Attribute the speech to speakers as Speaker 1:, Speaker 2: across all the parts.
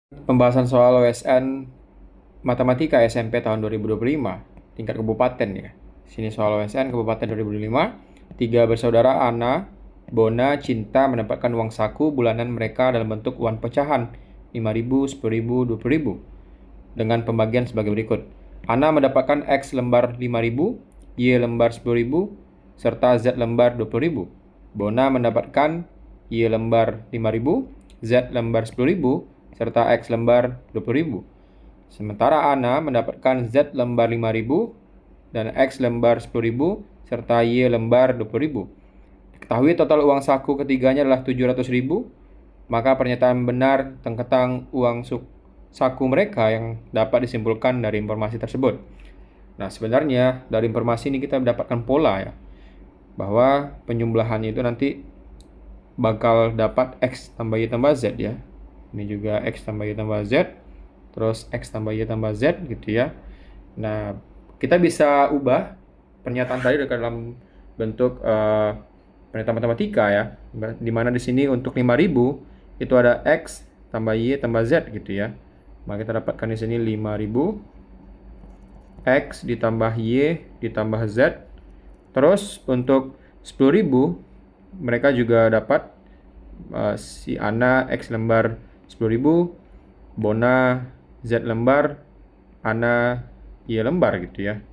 Speaker 1: Pembahasan soal OSN Matematika SMP tahun 2025 tingkat kabupaten ya. Sini soal OSN Kabupaten 2025. Tiga bersaudara Ana, Bona, Cinta mendapatkan uang saku bulanan mereka dalam bentuk uang pecahan 5.000, 10.000, 20.000 dengan pembagian sebagai berikut. Ana mendapatkan X lembar 5.000, Y lembar 10.000, serta Z lembar 20.000. Bona mendapatkan Y lembar 5.000, Z lembar 10.000, serta X lembar 20.000. Sementara Ana mendapatkan Z lembar 5.000 dan X lembar 10.000 serta Y lembar 20.000. Diketahui total uang saku ketiganya adalah 700.000, maka pernyataan benar tentang uang saku mereka yang dapat disimpulkan dari informasi tersebut. Nah, sebenarnya dari informasi ini kita mendapatkan pola ya, bahwa penjumlahannya itu nanti bakal dapat X tambah Y tambah Z ya. Ini juga X tambah Y tambah Z, terus X tambah Y tambah Z gitu ya. Nah, kita bisa ubah pernyataan tadi dalam bentuk pernyataan matematika ya, di mana di sini untuk 5.000 itu ada X tambah Y tambah Z gitu ya. Maka kita dapatkan di sini 5.000 X ditambah Y ditambah Z. Terus untuk 10.000 mereka juga dapat si Ana X lembar 10.000, Bona Z lembar, Ana Y lembar gitu ya.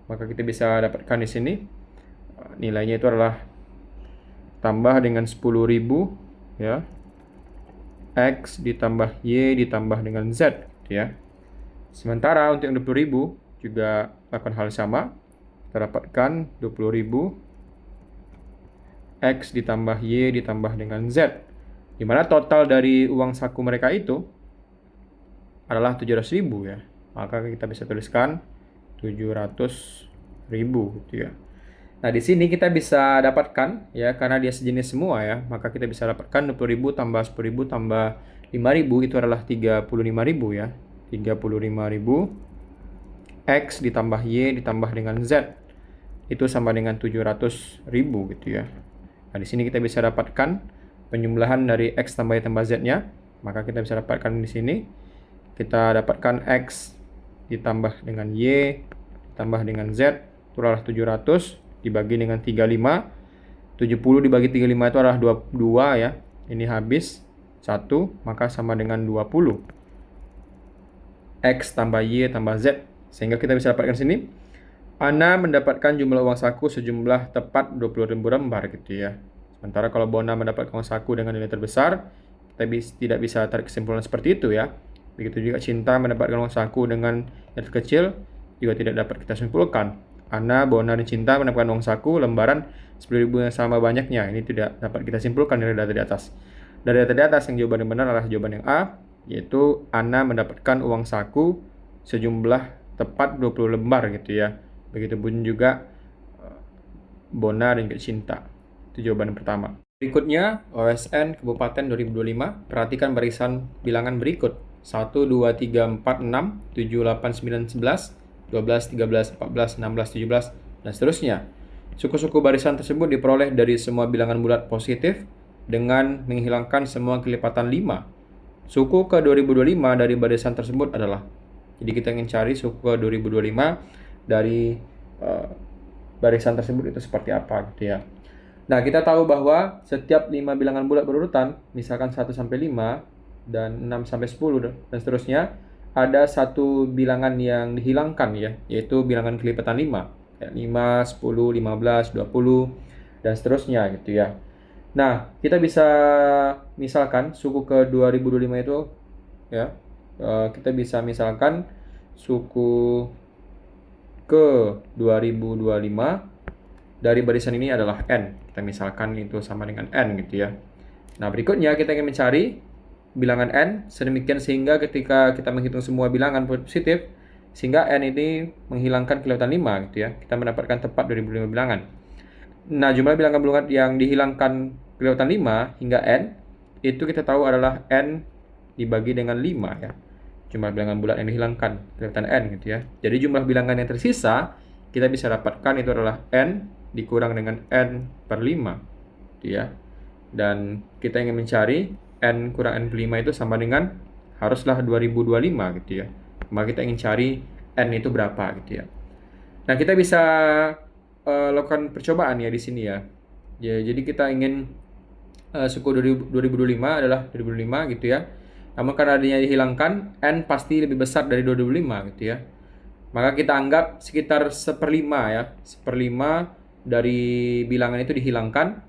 Speaker 1: Maka kita bisa dapatkan di sini nilainya itu adalah tambah dengan 10.000 ya. X ditambah Y ditambah dengan Z gitu ya. Sementara untuk yang 20.000 juga lakukan hal sama. Kita dapatkan 20.000 X ditambah Y ditambah dengan Z, di mana total dari uang saku mereka itu adalah 700.000 ya. Maka kita bisa tuliskan 700.000 gitu ya. Nah, di sini kita bisa dapatkan ya, karena dia sejenis semua ya, maka kita bisa dapatkan 20.000 tambah 10.000 tambah 5.000 itu adalah 35.000 ya. 35.000 X ditambah Y ditambah dengan Z itu sama dengan 700.000 gitu ya. Nah, di sini kita bisa dapatkan penjumlahan dari X tambah Y tambah Z-nya. Maka kita bisa dapatkan di sini. Kita dapatkan X ditambah dengan Y ditambah dengan Z itu adalah 700 dibagi dengan 35. 70 dibagi 35 itu adalah 22 ya. Ini habis 1, maka sama dengan 20. X tambah Y tambah Z. Sehingga kita bisa dapatkan sini. Ana mendapatkan jumlah uang saku sejumlah tepat 20.000 lembar gitu ya. Sementara kalau Bona mendapatkan uang saku dengan nilai terbesar, kita tidak bisa tarik kesimpulan seperti itu ya. Begitu juga Cinta mendapatkan uang saku dengan nilai terkecil, juga tidak dapat kita simpulkan. Ana, Bona, dan Cinta mendapatkan uang saku lembaran 10.000 yang sama banyaknya. Ini tidak dapat kita simpulkan dari data di atas. Dari data di atas, yang jawaban yang benar adalah jawaban yang A, yaitu Ana mendapatkan uang saku sejumlah tepat 20 lembar gitu ya. Begitupun juga Bona dan juga Cinta. Itu jawaban yang pertama. Berikutnya, OSN Kabupaten 2025. Perhatikan barisan bilangan berikut. 1, 2, 3, 4, 6, 7, 8, 9, 11, 12, 13, 14, 16, 17, dan seterusnya. Suku-suku barisan tersebut diperoleh dari semua bilangan bulat positif dengan menghilangkan semua kelipatan 5. Suku ke 2025 dari barisan tersebut adalah, jadi kita ingin cari suku ke 2025 dari barisan tersebut itu seperti apa gitu ya. Nah, kita tahu bahwa setiap 5 bilangan bulat berurutan, misalkan 1 sampai 5 dan 6 sampai 10 dan seterusnya, ada satu bilangan yang dihilangkan ya, yaitu bilangan kelipatan 5. Kayak 5, 10, 15, 20 dan seterusnya gitu ya. Nah, kita bisa misalkan suku ke 2025 itu ya, kita bisa misalkan suku ke 2025 dari barisan ini adalah N. Kita misalkan itu sama dengan N gitu ya. Nah, berikutnya kita ingin mencari bilangan N sedemikian sehingga ketika kita menghitung semua bilangan positif, sehingga N ini menghilangkan kelihatan 5 gitu ya. Kita mendapatkan tepat 2005 bilangan. Nah, jumlah bilangan bulat yang dihilangkan kelihatan 5 hingga N, itu kita tahu adalah N dibagi dengan 5 ya. Jumlah bilangan bulat yang dihilangkan kelihatan N gitu ya. Jadi jumlah bilangan yang tersisa kita bisa dapatkan itu adalah N dikurang dengan N per 5 gitu ya. Dan kita ingin mencari N kurang N per 5 itu sama dengan haruslah 2025 gitu ya. Maka kita ingin cari N itu berapa gitu ya. Nah, kita bisa lakukan percobaan ya di sini ya. Jadi kita ingin suku 2025 adalah 2025 gitu ya. Namun karena adanya dihilangkan, N pasti lebih besar dari 2025 gitu ya. Maka kita anggap sekitar 1/5 ya. 1/5 dari bilangan itu dihilangkan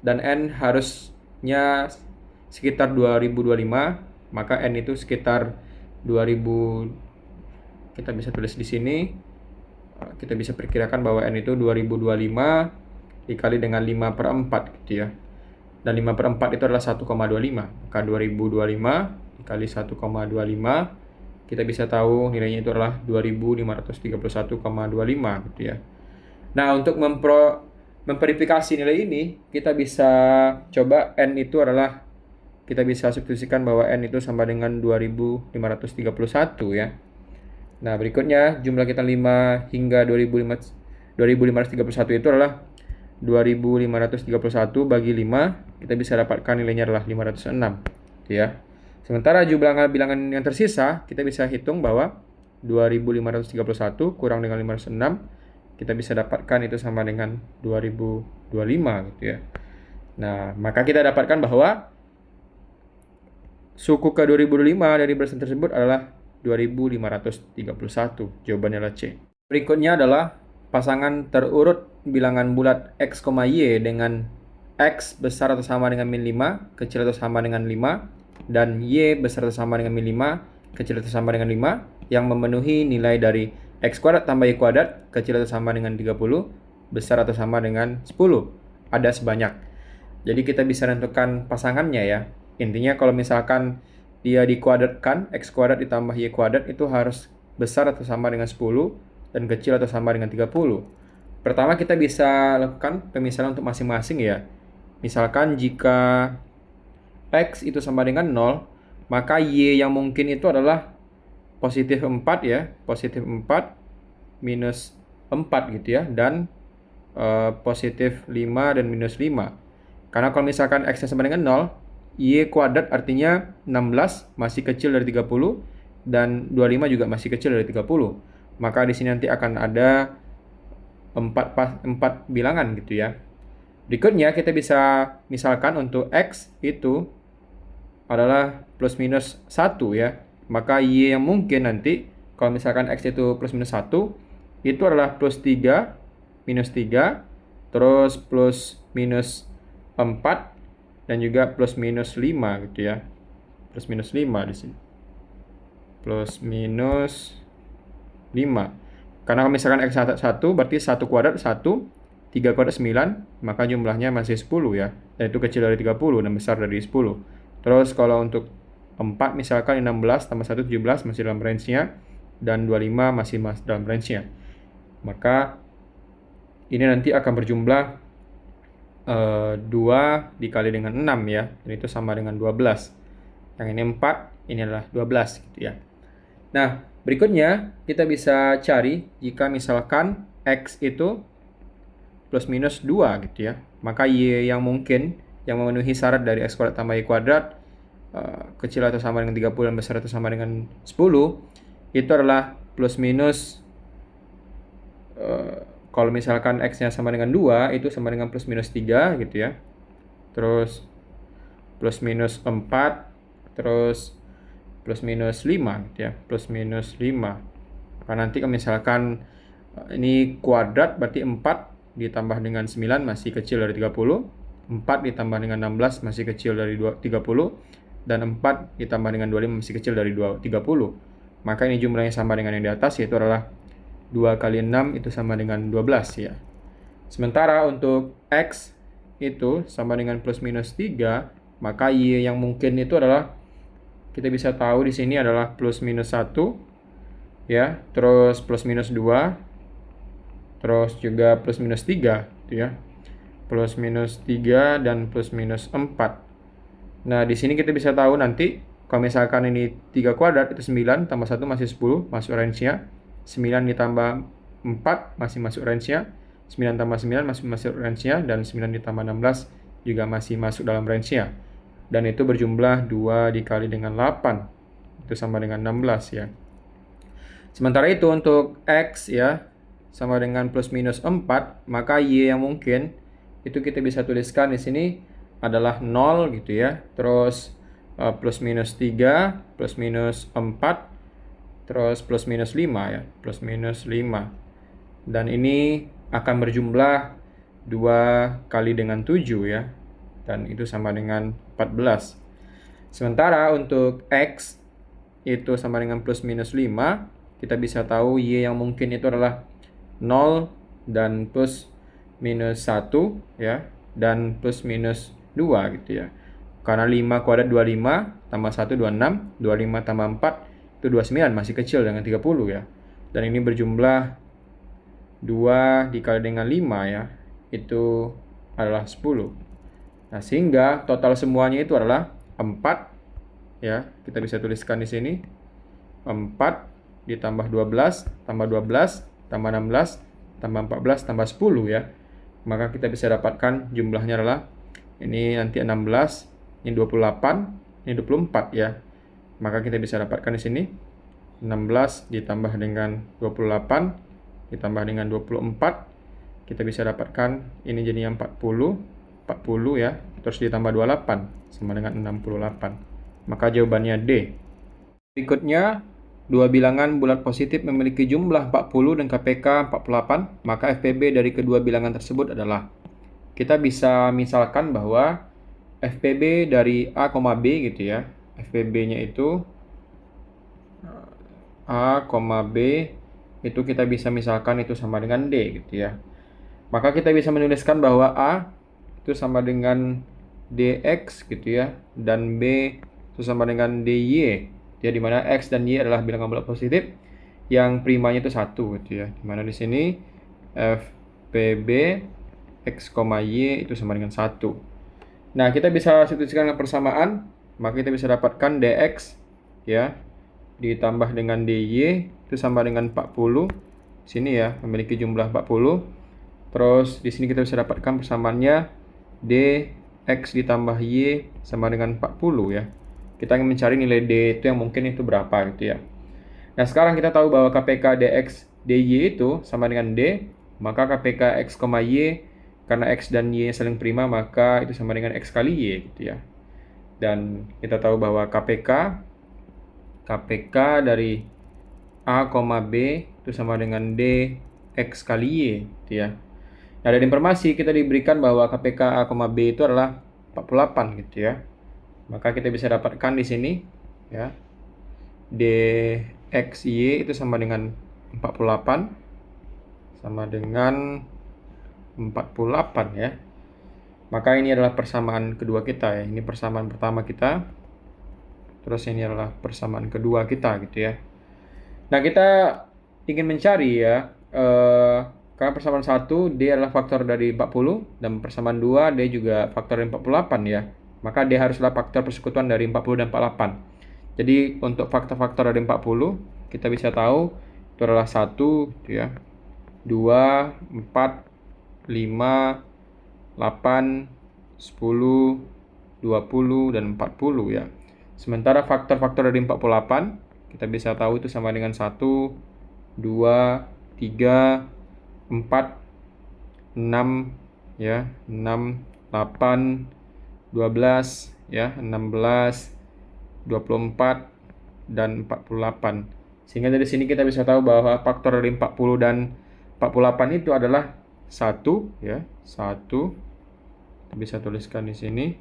Speaker 1: dan N harusnya sekitar 2025, maka N itu sekitar 2000. Kita bisa tulis di sini. Kita bisa perkirakan bahwa N itu 2025 dikali dengan 5/4 gitu ya. Dan 5/4 itu adalah 1,25. Maka 2025 dikali 1,25, kita bisa tahu nilainya itu adalah 2531,25 gitu ya. Nah, untuk memverifikasi nilai ini, kita bisa coba N itu adalah, kita bisa substitusikan bahwa N itu sama dengan 2531 ya. Nah, berikutnya jumlah kita 5 hingga 2531 itu adalah 2531 bagi 5, kita bisa dapatkan nilainya adalah 506 gitu ya. Sementara jumlah bilangan yang tersisa, kita bisa hitung bahwa 2531 kurang dengan 506, kita bisa dapatkan itu sama dengan 2025 gitu ya. Nah, maka kita dapatkan bahwa suku ke 2025 dari belasan tersebut adalah 2531. Jawabannya adalah C. Berikutnya adalah pasangan terurut bilangan bulat X, Y dengan X besar atau sama dengan min 5, kecil atau sama dengan 5, dan Y besar atau sama dengan min 5, kecil atau sama dengan 5, yang memenuhi nilai dari X kuadrat tambah Y kuadrat, kecil atau sama dengan 30, besar atau sama dengan 10. Ada sebanyak. Jadi kita bisa tentukan pasangannya ya. Intinya kalau misalkan dia dikuadratkan, X kuadrat ditambah Y kuadrat itu harus besar atau sama dengan 10 dan kecil atau sama dengan 30. Pertama kita bisa lakukan pemisahan untuk masing-masing ya. Misalkan jika X itu sama dengan 0, maka Y yang mungkin itu adalah positif 4 ya. Positif 4 minus 4 gitu ya. Dan positif 5 dan minus 5. Karena kalau misalkan X sama dengan 0, Y kuadrat artinya 16 masih kecil dari 30 dan 25 juga masih kecil dari 30. Maka di sini nanti akan ada 4 bilangan gitu ya. Berikutnya kita bisa misalkan untuk X itu adalah plus minus 1 ya. Maka Y yang mungkin nanti kalau misalkan X itu plus minus 1 itu adalah plus 3 minus 3 terus plus minus 4 dan juga plus minus 5 gitu ya. Plus minus 5 di sini. Plus minus 5. Karena kalau misalkan X 1 berarti 1 kuadrat 1, 3 kuadrat 9, maka jumlahnya masih 10 ya. Dan itu kecil dari 30 dan besar dari 10. Terus kalau untuk 4 misalkan 16 tambah 1 17 masih dalam range-nya dan 25 masih dalam range-nya. Maka ini nanti akan berjumlah 2 dikali dengan 6 ya, dan itu sama dengan 12. Yang ini 4, ini adalah 12 gitu ya. Nah, berikutnya kita bisa cari jika misalkan X itu plus minus 2 gitu ya. Maka Y yang mungkin yang memenuhi syarat dari X kuadrat tambah Y kuadrat kecil atau sama dengan 30 dan besar atau sama dengan 10 itu adalah plus minus kalau misalkan X-nya sama dengan 2, itu sama dengan plus minus 3 gitu ya. Terus plus minus 4, terus plus minus 5 gitu ya. Plus minus 5. Karena nanti kalau misalkan ini kuadrat berarti 4 ditambah dengan 9 masih kecil dari 30. 4 ditambah dengan 16 masih kecil dari 30. Dan 4 ditambah dengan 25 masih kecil dari 30. Maka ini jumlahnya sama dengan yang di atas, yaitu adalah 2 kali 6 itu sama dengan 12 ya. Sementara untuk X itu sama dengan plus minus 3, maka Y yang mungkin itu adalah, kita bisa tahu di sini adalah plus minus 1 ya, terus plus minus 2, terus juga plus minus 3 gitu ya. Plus minus 3 dan plus minus 4. Nah, di sini kita bisa tahu nanti kalau misalkan ini 3 kuadrat itu 9 tambah 1 masih 10, masuk range-nya. 9 ditambah 4 masih masuk range-nya, 9 tambah 9 masih masuk range-nya, dan 9 ditambah 16 juga masih masuk dalam range-nya. Dan itu berjumlah 2 dikali dengan 8. itu sama dengan 16 ya. Sementara itu untuk X ya, sama dengan plus minus 4, maka Y yang mungkin itu kita bisa tuliskan di sini adalah 0 gitu ya. Terus plus minus 3, plus minus 4, terus plus minus 5 ya, plus minus 5. Dan ini akan berjumlah 2 kali dengan 7 ya. Dan itu sama dengan 14. Sementara untuk X itu sama dengan plus minus 5, kita bisa tahu Y yang mungkin itu adalah 0 dan plus minus 1 ya, dan plus minus 2 gitu ya. Karena 5 kuadrat 25, tambah 1 26, 25 tambah 4 itu 29, masih kecil dengan 30 ya. Dan ini berjumlah 2 dikali dengan 5 ya, itu adalah 10. Nah, sehingga total semuanya itu adalah 4 ya. Kita bisa tuliskan di sini 4 ditambah 12, tambah 12, tambah 16, tambah 14, tambah 10 ya. Maka kita bisa dapatkan jumlahnya adalah ini nanti 16, ini 28, ini 24 ya. Maka kita bisa dapatkan di sini 16 ditambah dengan 28 ditambah dengan 24, kita bisa dapatkan ini jadinya 40 ya, terus ditambah 28 sama dengan 68. Maka jawabannya D. Berikutnya, dua bilangan bulat positif memiliki jumlah 40 dan KPK 48, maka FPB dari kedua bilangan tersebut adalah, kita bisa misalkan bahwa FPB dari A, B gitu ya. FPB-nya itu A, B itu kita bisa misalkan itu sama dengan D gitu ya. Maka kita bisa menuliskan bahwa A itu sama dengan DX gitu ya, dan B itu sama dengan DY. Ya, di mana X dan Y adalah bilangan bulat positif yang primanya itu 1 gitu ya. Di mana di sini FPB X, Y itu sama dengan 1. Nah, kita bisa substitusikan dengan persamaan, maka kita bisa dapatkan DX ya ditambah dengan DY itu sama dengan 40. Sini ya, memiliki jumlah 40. Terus di sini kita bisa dapatkan persamaannya DX ditambah Y sama dengan 40 ya. Kita ingin mencari nilai D itu yang mungkin itu berapa gitu ya. Nah, sekarang kita tahu bahwa KPK DX DY itu sama dengan D, maka KPK X, Y, karena X dan Y saling prima, maka itu sama dengan X kali Y gitu ya. Dan kita tahu bahwa KPK dari A, B itu sama dengan D X kali Y gitu ya. Nah, dari informasi kita diberikan bahwa KPK A, B itu adalah 48 gitu ya. Maka kita bisa dapatkan di sini ya, DXY itu sama dengan 48 sama dengan 48 ya. Maka ini adalah persamaan kedua kita ya. Ini persamaan pertama kita. Terus ini adalah persamaan kedua kita gitu ya. Nah, kita ingin mencari ya, karena persamaan 1 D adalah faktor dari 40 dan persamaan 2 D juga faktor dari 48 ya. Maka D haruslah faktor persekutuan dari 40 dan 48. Jadi untuk faktor-faktor dari 40 kita bisa tahu itu adalah 1 gitu ya, 2, 4, 5, 8, 10, 20, dan 40 ya. Sementara faktor-faktor dari 48 kita bisa tahu itu sama dengan 1, 2, 3, 4, 6 ya, 6, 8, 12 ya, 16, 24, dan 48. Sehingga dari sini kita bisa tahu bahwa faktor dari 40 dan 48 itu adalah 1 ya, 1. Kita bisa tuliskan di sini.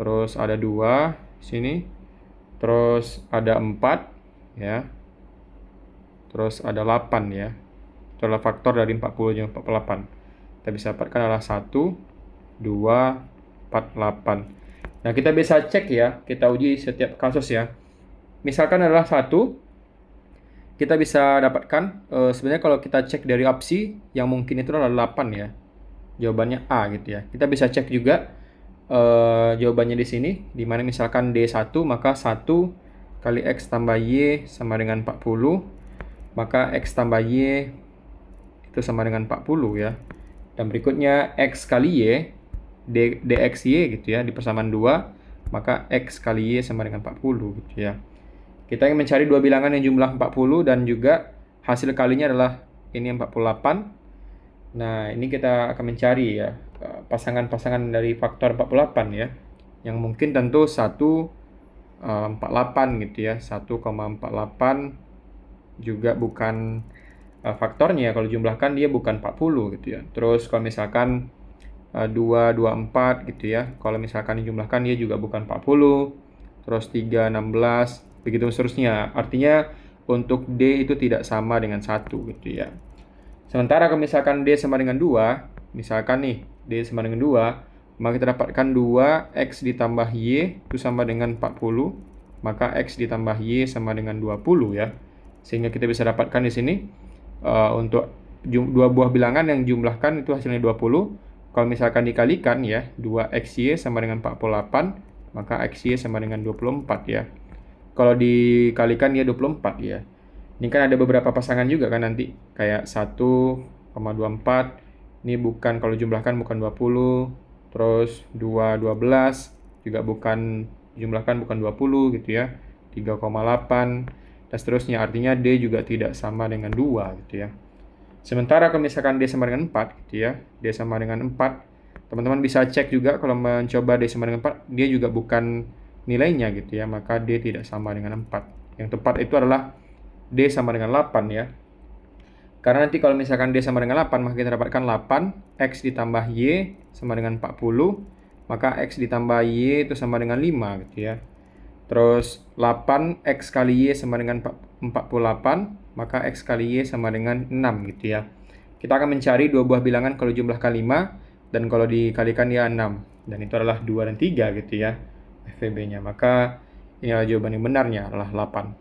Speaker 1: Terus ada 2 di sini. Terus ada 4 ya. Terus ada 8 ya. Itu adalah faktor dari 40 dan 48. Kita bisa dapatkan adalah 1, 2, 48. Nah, kita bisa cek ya, kita uji setiap kasus ya. Misalkan adalah 1, kita bisa dapatkan sebenarnya kalau kita cek dari opsi yang mungkin itu adalah 8 ya. Jawabannya A gitu ya. Kita bisa cek juga jawabannya di sini, di mana misalkan D1, maka 1 kali X tambah Y sama dengan 40, maka X tambah Y itu sama dengan 40 ya. Dan berikutnya X kali Y, DXY gitu ya, di persamaan 2, maka X kali Y sama dengan 40 gitu ya. Kita ingin mencari dua bilangan yang jumlah 40 dan juga hasil kalinya adalah ini 48. Nah, ini kita akan mencari ya pasangan-pasangan dari faktor 48 ya. Yang mungkin tentu 1,48 gitu ya. 1,48 juga bukan faktornya. Kalau jumlahkan dia bukan 40 gitu ya. Terus kalau misalkan 2,24 gitu ya. Kalau misalkan dijumlahkan dia juga bukan 40. Terus 3, 16, begitu seterusnya. Artinya untuk D itu tidak sama dengan 1 gitu ya. Sementara kalau misalkan D sama dengan 2, misalkan nih D sama dengan 2, maka kita dapatkan 2X ditambah Y itu sama dengan 40, maka X ditambah Y sama dengan 20 ya. Sehingga kita bisa dapatkan di sini untuk dua buah bilangan yang jumlahkan itu hasilnya 20. Kalau misalkan dikalikan ya, 2XY sama dengan 48, maka XY sama dengan 24 ya. Kalau dikalikan ya 24 ya. Ini kan ada beberapa pasangan juga kan nanti. Kayak 1,24. Ini bukan, kalau jumlahkan bukan 20. Terus 2, 12. Juga bukan, jumlahkan bukan 20 gitu ya. 3,8. Dan seterusnya. Artinya D juga tidak sama dengan 2 gitu ya. Sementara kalau misalkan D sama dengan 4 gitu ya. D sama dengan 4. Teman-teman bisa cek juga kalau mencoba D sama dengan 4, dia juga bukan nilainya gitu ya, maka D tidak sama dengan 4. Yang tepat itu adalah D sama dengan 8 ya. Karena nanti kalau misalkan D sama dengan 8, maka kita dapatkan 8, X ditambah Y sama dengan 40, maka X ditambah Y itu sama dengan 5 gitu ya. Terus 8, X kali Y sama dengan 48, maka X kali Y sama dengan 6 gitu ya. Kita akan mencari dua buah bilangan kalau jumlahkan 5, dan kalau dikalikan ya 6. Dan itu adalah 2 dan 3 gitu ya, FVB-nya. Maka inilah jawaban yang benarnya adalah 8.